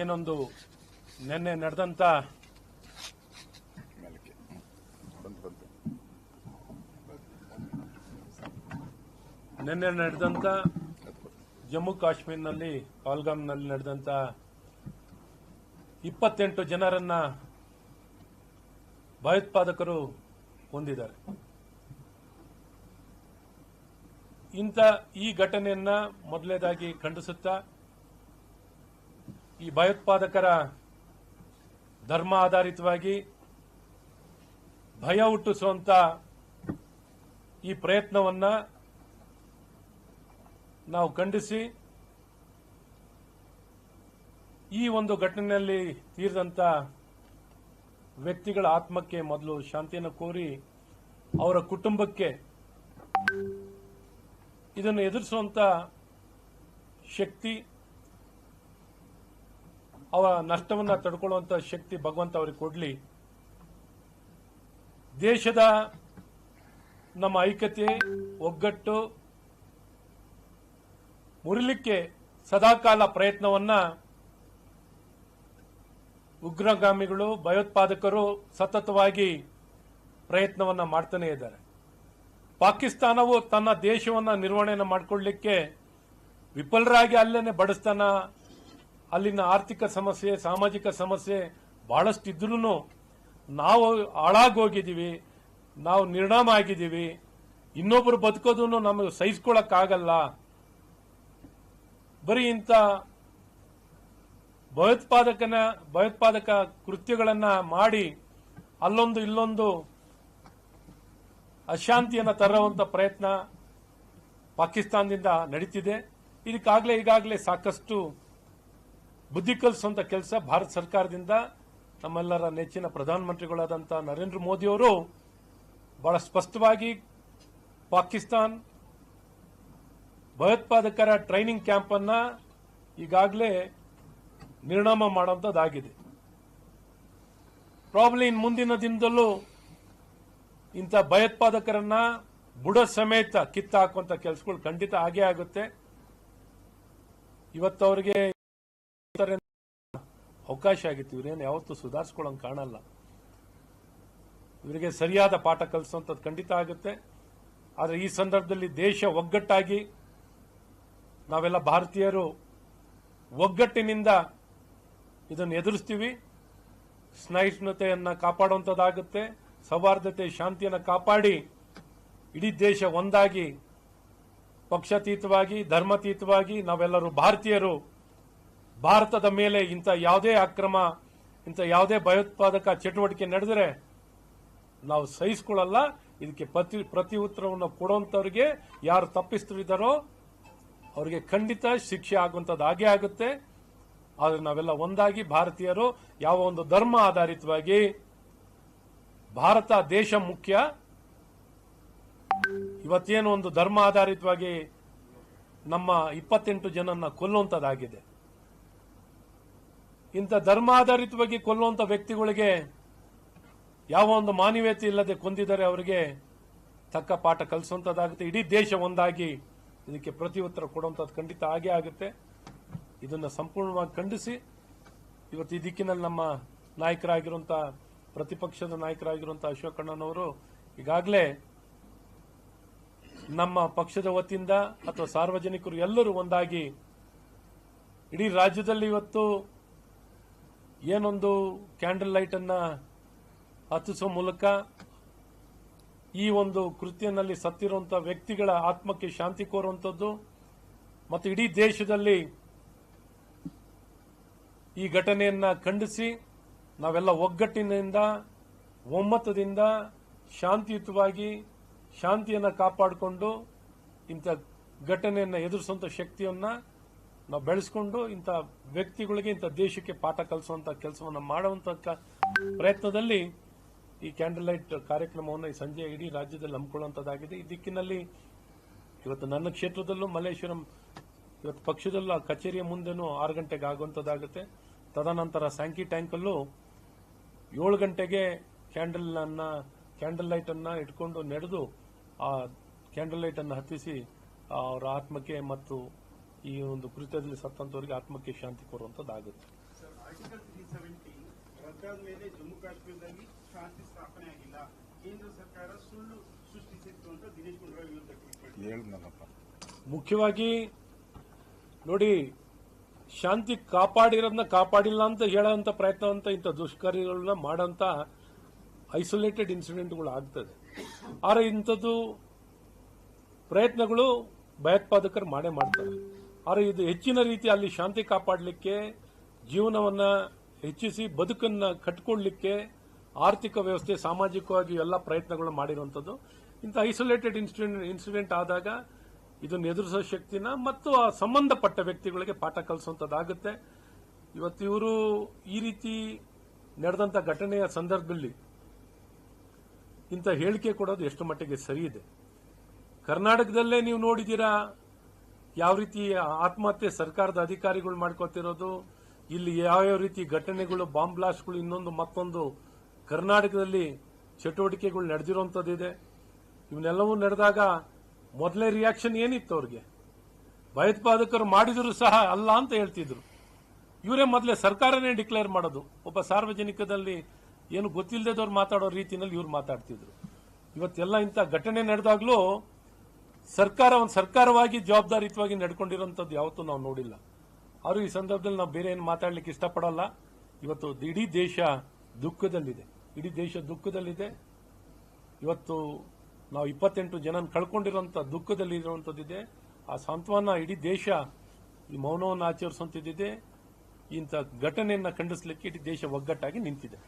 ಏನೊಂದು ನಿನ್ನೆ ನಡೆದಂತ ಜಮ್ಮು ಕಾಶ್ಮೀರ್ನಲ್ಲಿ ಪಹಲ್ಗಾಮ್ನಲ್ಲಿ ನಡೆದಂತ 28 ಜನರನ್ನ ಭಯೋತ್ಪಾದಕರು ಕೊಂದಿದ್ದಾರೆ. ಈ ಘಟನೆಯನ್ನ ಮೊದಲನೇದಾಗಿ ಖಂಡಿಸುತ್ತಾ ಈ ಭಯೋತ್ಪಾದಕರ ಧರ್ಮ ಆಧಾರಿತವಾಗಿ ಭಯ ಹುಟ್ಟಿಸುವಂತ ಈ ಪ್ರಯತ್ನವನ್ನ ನಾವು ಖಂಡಿಸಿ ಈ ಒಂದು ಘಟನೆಯಲ್ಲಿ ತೀರಿದಂತ ವ್ಯಕ್ತಿಗಳ ಆತ್ಮಕ್ಕೆ ಮೊದಲು ಶಾಂತಿಯನ್ನು ಕೋರಿ ಅವರ ಕುಟುಂಬಕ್ಕೆ ಇದನ್ನು ಎದುರಿಸುವಂತ ಶಕ್ತಿ, ಅವರ ನಷ್ಟವನ್ನ ತಡ್ಕೊಳ್ಳುವಂತ ಶಕ್ತಿ ಭಗವಂತ ಅವರಿಗೆ ಕೊಡ್ಲಿ. ದೇಶದ ನಮ್ಮ ಐಕ್ಯತೆ, ಒಗ್ಗಟ್ಟು ಮುರಿಲಿಕ್ಕೆ ಸದಾಕಾಲ ಪ್ರಯತ್ನವನ್ನ ಉಗ್ರಗಾಮಿಗಳು, ಭಯೋತ್ಪಾದಕರು ಸತತವಾಗಿ ಪ್ರಯತ್ನವನ್ನ ಮಾಡ್ತಾನೆ ಇದ್ದಾರೆ. ಪಾಕಿಸ್ತಾನವು ತನ್ನ ದೇಶವನ್ನ ನಿರ್ವಹಣೆಯನ್ನು ಮಾಡಿಕೊಳ್ಳಲಿಕ್ಕೆ ವಿಫಲರಾಗಿ ಅಲ್ಲೇನೆ ಬಡಸ್ತಾನ, ಅಲ್ಲಿನ ಆರ್ಥಿಕ ಸಮಸ್ಯೆ, ಸಾಮಾಜಿಕ ಸಮಸ್ಯೆ ಬಹಳಷ್ಟು ಇದ್ರೂ ನಾವು ಹಾಳಾಗೋಗಿದ್ದೀವಿ, ನಾವು ನಿರ್ನಾಮ ಆಗಿದ್ದೀವಿ, ಇನ್ನೊಬ್ಬರು ಬದುಕೋದನ್ನು ನಮಗೆ ಸಹಿಸಿಕೊಳ್ಳಕ್ಕಾಗಲ್ಲ. ಬರೀ ಇಂಥ ಭಯೋತ್ಪಾದಕ ಕೃತ್ಯಗಳನ್ನ ಮಾಡಿ ಅಲ್ಲೊಂದು ಇಲ್ಲೊಂದು ಅಶಾಂತಿಯನ್ನು ತರುವಂತ ಪ್ರಯತ್ನ ಪಾಕಿಸ್ತಾನದಿಂದ ನಡೀತಿದೆ. ಈಗಾಗಲೇ ಸಾಕಷ್ಟು ಬುದ್ಧಿ ಕಲಿಸುವಂತ ಕೆಲಸ ಭಾರತ ಸರ್ಕಾರದಿಂದ ನಮ್ಮೆಲ್ಲರ ನೆಚ್ಚಿನ ಪ್ರಧಾನಮಂತ್ರಿಗಳಾದಂಥ ನರೇಂದ್ರ ಮೋದಿ ಅವರು ಬಹಳ ಸ್ಪಷ್ಟವಾಗಿ ಪಾಕಿಸ್ತಾನ್ ಭಯೋತ್ಪಾದಕರ ಟ್ರೈನಿಂಗ್ ಕ್ಯಾಂಪ್ ಅನ್ನ ಈಗಾಗಲೇ ನಿರ್ನಾಮ ಮಾಡುವಂತದ್ದಾಗಿದೆ. ಪ್ರಾಬ್ಲಿ ಇನ್ನು ಮುಂದಿನ ದಿನದಲ್ಲೂ ಇಂಥ ಭಯೋತ್ಪಾದಕರನ್ನ ಬುಡ ಸಮೇತ ಕಿತ್ತ ಹಾಕುವಂತ ಕೆಲಸಗಳು ಖಂಡಿತ ಆಗೇ ಆಗುತ್ತೆ. ಇವತ್ತು ಅವರಿಗೆ ಅವಕಾಶ ಆಗಿತ್ತು, ಇವರೇನು ಯಾವತ್ತೂ ಸುಧಾರಿಸ್ಕೊಳ್ಳೋಂಗೆ ಕಾಣಲ್ಲ. ಇವರಿಗೆ ಸರಿಯಾದ ಪಾಠ ಕಲಿಸುವಂಥದ್ದು ಖಂಡಿತ ಆಗುತ್ತೆ. ಆದರೆ ಈ ಸಂದರ್ಭದಲ್ಲಿ ದೇಶ ಒಗ್ಗಟ್ಟಾಗಿ ನಾವೆಲ್ಲ ಭಾರತೀಯರು ಒಗ್ಗಟ್ಟಿನಿಂದ ಇದನ್ನು ಎದುರಿಸ್ತೀವಿ. ಸಹಿಷ್ಣುತೆಯನ್ನ ಕಾಪಾಡುವಂಥದ್ದಾಗುತ್ತೆ. ಸೌಹಾರ್ದತೆ, ಶಾಂತಿಯನ್ನು ಕಾಪಾಡಿ ಇಡೀ ದೇಶ ಒಂದಾಗಿ, ಪಕ್ಷಾತೀತವಾಗಿ, ಧರ್ಮಾತೀತವಾಗಿ ನಾವೆಲ್ಲರೂ ಭಾರತೀಯರು ಭಾರತದ ಮೇಲೆ ಇಂಥ ಯಾವುದೇ ಅಕ್ರಮ, ಇಂಥ ಯಾವುದೇ ಭಯೋತ್ಪಾದಕ ಚಟುವಟಿಕೆ ನಡೆದರೆ ನಾವು ಸಹಿಸಿಕೊಳ್ಳಲ್ಲ. ಇದಕ್ಕೆ ಪ್ರತಿ ಉತ್ತರವನ್ನು ಕೊಡುವಂತವರಿಗೆ, ಯಾರು ತಪ್ಪಿಸ್ತಿದ್ದಾರೋ ಅವರಿಗೆ ಖಂಡಿತ ಶಿಕ್ಷೆ ಆಗುವಂಥದ್ದು ಹಾಗೇ ಆಗುತ್ತೆ. ಆದರೆ ನಾವೆಲ್ಲ ಒಂದಾಗಿ ಭಾರತೀಯರು ಯಾವ ಒಂದು ಧರ್ಮ ಆಧಾರಿತವಾಗಿ ಭಾರತ ದೇಶ ಮುಖ್ಯ. ಇವತ್ತೇನು ಒಂದು ಧರ್ಮ ಆಧಾರಿತವಾಗಿ ನಮ್ಮ 28 ಜನನ್ನ ಕೊಲ್ಲುವಂತದ್ದಾಗಿದೆ. ಇಂಥ ಧರ್ಮಾಧಾರಿತವಾಗಿ ಕೊಲ್ಲುವಂತ ವ್ಯಕ್ತಿಗಳಿಗೆ ಯಾವ ಒಂದು ಮಾನವೀಯತೆ ಇಲ್ಲದೆ ಕೊಂದಿದ್ದಾರೆ, ಅವರಿಗೆ ತಕ್ಕ ಪಾಠ ಕಲಿಸುವಂತದ್ದಾಗುತ್ತೆ. ಇಡೀ ದೇಶ ಒಂದಾಗಿ ಇದಕ್ಕೆ ಪ್ರತಿ ಉತ್ತರ ಕೊಡುವಂಥದ್ದು ಖಂಡಿತ ಆಗೇ ಆಗುತ್ತೆ. ಇದನ್ನು ಸಂಪೂರ್ಣವಾಗಿ ಖಂಡಿಸಿ ಇವತ್ತು ಈ ದಿಕ್ಕಿನಲ್ಲಿ ನಮ್ಮ ನಾಯಕರಾಗಿರುವಂತಹ, ಪ್ರತಿಪಕ್ಷದ ನಾಯಕರಾಗಿರುವಂತಹ ಅಶೋಕಣ್ಣನವರು ಈಗಾಗಲೇ ನಮ್ಮ ಪಕ್ಷದ ವತಿಯಿಂದ ಅಥವಾ ಸಾರ್ವಜನಿಕರು ಎಲ್ಲರೂ ಒಂದಾಗಿ ಇಡೀ ರಾಜ್ಯದಲ್ಲಿ ಇವತ್ತು ಏನೊಂದು ಕ್ಯಾಂಡಲ್ ಲೈಟ್ ಅನ್ನ ಹತ್ತಿಸುವ ಮೂಲಕ ಈ ಒಂದು ಕೃತ್ಯನಲ್ಲಿ ಸತ್ತಿರುವಂತಹ ವ್ಯಕ್ತಿಗಳ ಆತ್ಮಕ್ಕೆ ಶಾಂತಿ ಕೋರುವಂಥದ್ದು ಮತ್ತು ಇಡೀ ದೇಶದಲ್ಲಿ ಈ ಘಟನೆಯನ್ನ ಖಂಡಿಸಿ ನಾವೆಲ್ಲ ಒಗ್ಗಟ್ಟಿನಿಂದ, ಒಮ್ಮತದಿಂದ ಶಾಂತಿಯುತವಾಗಿ ಶಾಂತಿಯನ್ನು ಕಾಪಾಡಿಕೊಂಡು ಇಂಥ ಘಟನೆಯನ್ನು ಎದುರಿಸುವಂತ ಶಕ್ತಿಯನ್ನ ನಾವು ಬೆಳೆಸಿಕೊಂಡು ಇಂಥ ವ್ಯಕ್ತಿಗಳಿಗೆ, ಇಂಥ ದೇಶಕ್ಕೆ ಪಾಠ ಕಲಿಸುವಂತ ಕೆಲಸವನ್ನು ಮಾಡುವಂತ ಪ್ರಯತ್ನದಲ್ಲಿ ಈ ಕ್ಯಾಂಡಲ್ ಲೈಟ್ ಕಾರ್ಯಕ್ರಮವನ್ನು ಈ ಸಂಜೆ ಇಡೀ ರಾಜ್ಯದಲ್ಲಿ ಹಮ್ಮಿಕೊಳ್ಳುವಂತದ್ದಾಗಿದೆ. ಈ ದಿಕ್ಕಿನಲ್ಲಿ ಇವತ್ತು ನನ್ನ ಕ್ಷೇತ್ರದಲ್ಲೂ ಮಲ್ಲೇಶ್ವರಂ ಇವತ್ತು ಪಕ್ಷದಲ್ಲೂ ಆ ಕಚೇರಿಯ ಮುಂದೆನೂ 6 ಗಂಟೆಗೆ ಆಗುವಂತದ್ದಾಗುತ್ತೆ. ತದನಂತರ ಸ್ಯಾಂಕಿ ಟ್ಯಾಂಕಲ್ಲೂ 7 ಗಂಟೆಗೆ ಕ್ಯಾಂಡಲ್ ಲೈಟ್ ಅನ್ನ ಇಟ್ಕೊಂಡು ನಡೆದು ಆ ಕ್ಯಾಂಡಲ್ ಲೈಟ್ ಅನ್ನು ಹತ್ತಿಸಿ ಅವರ ಆತ್ಮಕ್ಕೆ ಮತ್ತು ಈ ಒಂದು ಕೃತ್ಯದಲ್ಲಿ ಸತ್ತಂತವರಿಗೆ ಆತ್ಮಕ್ಕೆ ಶಾಂತಿ ಕೋರುವಂತದ್ದಾಗುತ್ತೆ. ಆರ್ಟಿಕಲ್ 370 ರದ್ದಾದ ಮೇಲೆ ಜಮ್ಮು ಕಾಶ್ಮೀರದಲ್ಲಿ ಶಾಂತಿ ಸ್ಥಾಪನೆ ಆಗಿಲ್ಲ, ಕೇಂದ್ರ ಸರ್ಕಾರ ಸುಳ್ಳು ಸೃಷ್ಟಿಸಿತ್ತು ಅಂತ ದಿನೇಶ್ ಗುಂಡೂರಾವ್ ವಿರುದ್ಧ ಹೇಳಿದ್ನಲ್ಲಪ್ಪ. ಮುಖ್ಯವಾಗಿ ನೋಡಿ, ಶಾಂತಿ ಕಾಪಾಡಿರೋದನ್ನ ಕಾಪಾಡಿಲ್ಲ ಅಂತ ಹೇಳೋಂಥ ಪ್ರಯತ್ನ ಅಂತ ಇಂಥ ದುಷ್ಕರ್ಯಗಳನ್ನ ಮಾಡೋಂಥ ಐಸೋಲೇಟೆಡ್ ಇನ್ಸಿಡೆಂಟ್ಗಳು ಆಗ್ತದೆ. ಆದರೆ ಇಂಥದ್ದು ಪ್ರಯತ್ನಗಳು ಭಯೋತ್ಪಾದಕರು ಮಾಡೇ ಮಾಡ್ತಾರೆ. ಆದರೆ ಇದು ಹೆಚ್ಚಿನ ರೀತಿ ಅಲ್ಲಿ ಶಾಂತಿ ಕಾಪಾಡಲಿಕ್ಕೆ, ಜೀವನವನ್ನ ಹೆಚ್ಚಿಸಿ ಬದುಕನ್ನ ಕಟ್ಟಿಕೊಳ್ಳಲಿಕ್ಕೆ, ಆರ್ಥಿಕ ವ್ಯವಸ್ಥೆ, ಸಾಮಾಜಿಕವಾಗಿ ಎಲ್ಲ ಪ್ರಯತ್ನಗಳು ಮಾಡಿರುವಂಥದ್ದು. ಇಂಥ ಐಸೋಲೇಟೆಡ್ ಇನ್ಸಿಡೆಂಟ್ ಆದಾಗ ಇದನ್ನು ಎದುರಿಸೋ ಶಕ್ತಿನ ಮತ್ತು ಆ ಸಂಬಂಧಪಟ್ಟ ವ್ಯಕ್ತಿಗಳಿಗೆ ಪಾಠ ಕಲಿಸುವಂಥದ್ದಾಗುತ್ತೆ. ಇವತ್ತು ಇವರು ಈ ರೀತಿ ನಡೆದಂಥ ಘಟನೆಯ ಸಂದರ್ಭದಲ್ಲಿ ಇಂಥ ಹೇಳಿಕೆ ಕೊಡೋದು ಎಷ್ಟು ಮಟ್ಟಿಗೆ ಸರಿ ಇದೆ. ಕರ್ನಾಟಕದಲ್ಲೇ ನೀವು ನೋಡಿದ್ದೀರಾ ಯಾವ ರೀತಿ ಆತ್ಮಹತ್ಯೆ ಸರ್ಕಾರದ ಅಧಿಕಾರಿಗಳು ಮಾಡ್ಕೊತಿರೋದು, ಇಲ್ಲಿ ಯಾವ್ಯಾವ ರೀತಿ ಘಟನೆಗಳು, ಬಾಂಬ್ ಬ್ಲಾಸ್ಟ್ಗಳು, ಇನ್ನೊಂದು ಮತ್ತೊಂದು ಕರ್ನಾಟಕದಲ್ಲಿ ಚಟುವಟಿಕೆಗಳು ನಡೆದಿರುವಂತದ್ದಿದೆ. ಇವನ್ನೆಲ್ಲವೂ ನಡೆದಾಗ ಮೊದಲೇ ರಿಯಾಕ್ಷನ್ ಏನಿತ್ತು ಅವ್ರಿಗೆ? ಭಯೋತ್ಪಾದಕರು ಮಾಡಿದ್ರು ಸಹ ಅಲ್ಲ ಅಂತ ಹೇಳ್ತಿದ್ರು. ಇವರೇ ಮೊದಲೇ ಸರ್ಕಾರನೇ ಡಿಕ್ಲೇರ್ ಮಾಡೋದು. ಒಬ್ಬ ಸಾರ್ವಜನಿಕದಲ್ಲಿ ಏನು ಗೊತ್ತಿಲ್ಲದವ್ರು ಮಾತಾಡೋ ರೀತಿಯಲ್ಲಿ ಇವ್ರು ಮಾತಾಡ್ತಿದ್ರು. ಇವತ್ತೆಲ್ಲ ಇಂಥ ಘಟನೆ ನಡೆದಾಗ್ಲೂ ಸರ್ಕಾರ ಒಂದು ಸರ್ಕಾರವಾಗಿ ಜವಾಬ್ದಾರಿಯುತವಾಗಿ ನಡ್ಕೊಂಡಿರೋಂಥದ್ದು ಯಾವತ್ತೂ ನಾವು ನೋಡಿಲ್ಲ. ಆದ್ರೂ ಈ ಸಂದರ್ಭದಲ್ಲಿ ನಾವು ಬೇರೆ ಏನು ಮಾತಾಡ್ಲಿಕ್ಕೆ ಇಷ್ಟಪಡಲ್ಲ. ಇವತ್ತು ಇಡೀ ದೇಶ ದುಃಖದಲ್ಲಿದೆ. ಇವತ್ತು ನಾವು 28 ಜನ ಕಳ್ಕೊಂಡಿರುವಂತ ದುಃಖದಲ್ಲಿ ಇರುವಂತದ್ದಿದೆ. ಆ ಸಾಂತ್ವನ ಇಡೀ ದೇಶ ಈ ಮೌನವನ್ನು ಆಚರಿಸುವಂತಿದೆ. ಇಂಥ ಘಟನೆಯನ್ನ ಖಂಡಿಸಲಿಕ್ಕೆ ಇಡೀ ದೇಶ ಒಗ್ಗಟ್ಟಾಗಿ ನಿಂತಿದೆ.